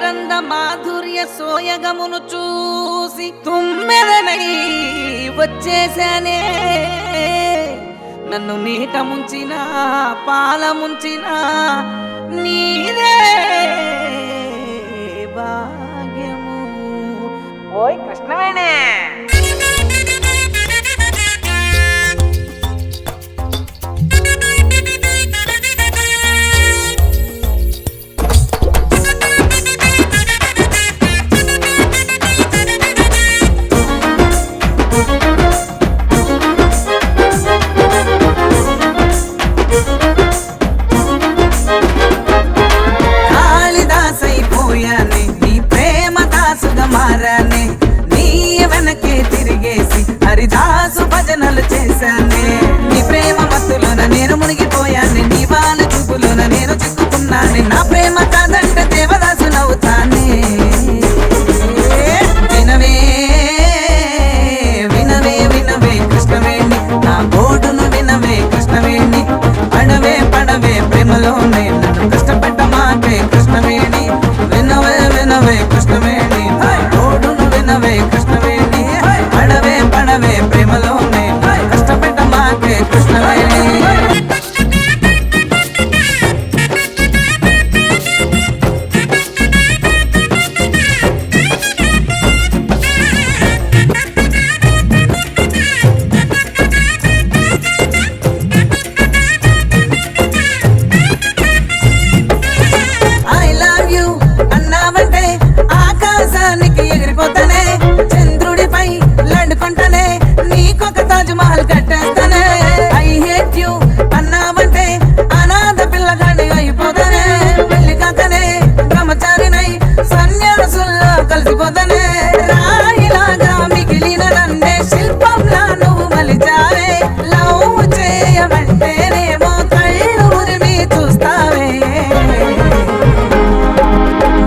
మకరంద మాధుర్య సోయగమును చూసి తుమ్మెదనై వచ్చేసానే. నన్ను నీట ముంచిన పాల ముంచిన నీదే భాగ్యము. ఓయ్ కృష్ణవేణే. మారానే నీ వెనకే తిరిగేసి హరిదాసు భజనలు చేశానే. నీ ప్రేమ మత్తులోన నేను మునిగిపోయానే, నీ వాళ్ళ చూపులోన నేను చిక్కుకున్నానే. నా ప్రేమ కాదంటే దేవదాసు నవ్వుతానే. వినవే వినవే వినవే కృష్ణవేణి, నా గోడును వినవే కృష్ణవేణి. పడవే పడవే ప్రేమలోనే నన్ను కష్టపెట్టమాకే కృష్ణవేణి. వినవే వినవే కృష్ణవేణి, వినవే కృష్ణవేణి. పడవే పడవే ప్రేమలోనే కష్టపెట్టమాకే కృష్ణవేణి. ఐ లవ్ యూ అన్నావంటే ఆకాశానికి ఎగిరిపోతానే. చంద్రుడిపై లండుకుంటానే, నీకొక తాజ్ మహల్ కట్టేస్తానే. ఐ హేట్ యూ అన్నావంటే అనాథ పిల్లగాడి అయిపోతానే. పెళ్లి కాకనే బ్రహ్మచారినై సన్యాసుల్లో కలిసిపోతానే. రాయిలాగా మిగిలిన నన్నే శిల్పంలా నువ్వు మలిచావే. లవ్ చేయమంటేనేమో కళ్ళు ఉరిమి చూస్తావే.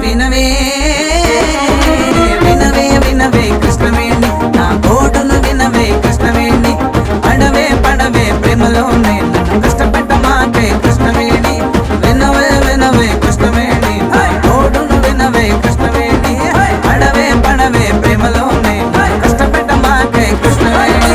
వినవే వినవే వినవే కృష్ణవేణి, నా గోడును వినవే కృష్ణవేణి. పడవే పడవే ప్రేమలోనే నన్ను కష్టపెట్టమాకే కృష్ణవేణి. వినవే వినవే కృష్ణవేణి, నా గోడును వినవే కృష్ణవేణి. పడవే పడవే ప్రేమలోనే కష్టపెట్టమాకే కృష్ణవేణి.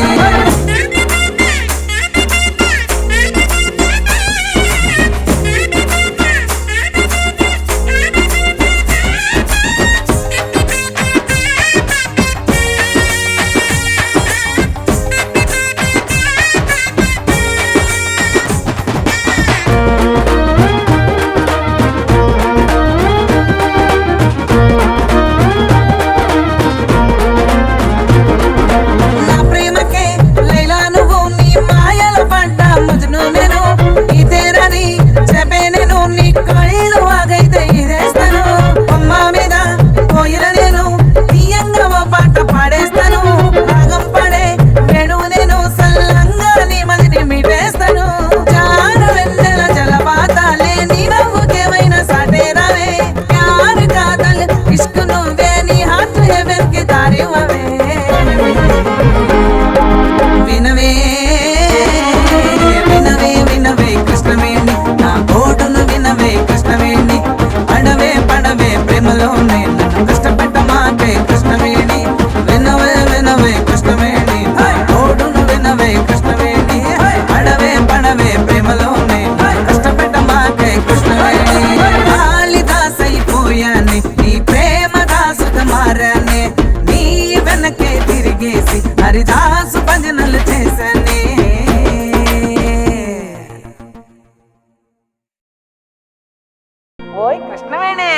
నా ప్రేమకే లైలా నువ్వు, నీ మాయల పడ్డ మజ్ను నేను. ఇదేరని చెప్పే నేను, నీ కళ్ళు ఆగైతే ఇదేస్తాను. అమ్మ మీద పోయిన నేను తీయంగా ఓ పాట పాడేస్తాను. రాగం పడే వేణువు నేను, సల్లంగా నీ మదిని మీటేస్తాను. చారు వెన్నెల జలపాతాలే నీ నవ్వుకేమైనా సాటేరావే. ప్యార్ కాదల్ ఇష్క్ నువ్వే, నీ హార్ట్ హెవెన్ కి దారివ్వవే. వినవే వినవే వినవే కృష్ణవేణి, నా గోడును వినవే కృష్ణవేణి. పడవే పడవే ప్రేమలోనే నన్ను కష్టపెట్టమాకే కృష్ణవేణి. వినవే వినవే కృష్ణవేణి, నా గోడును వినవే కృష్ణవేణి. పడవే పడవే ప్రేమలోనే కష్టపెట్టమాకే కృష్ణవేణి. కాళిదాసైపోయానే, నీ ప్రేమ దాసుగా మారానే. నీ వెనకే తిరిగేసి హరిదాసు భజనలు చేశానే. ఓయ్ కృష్ణవేణే.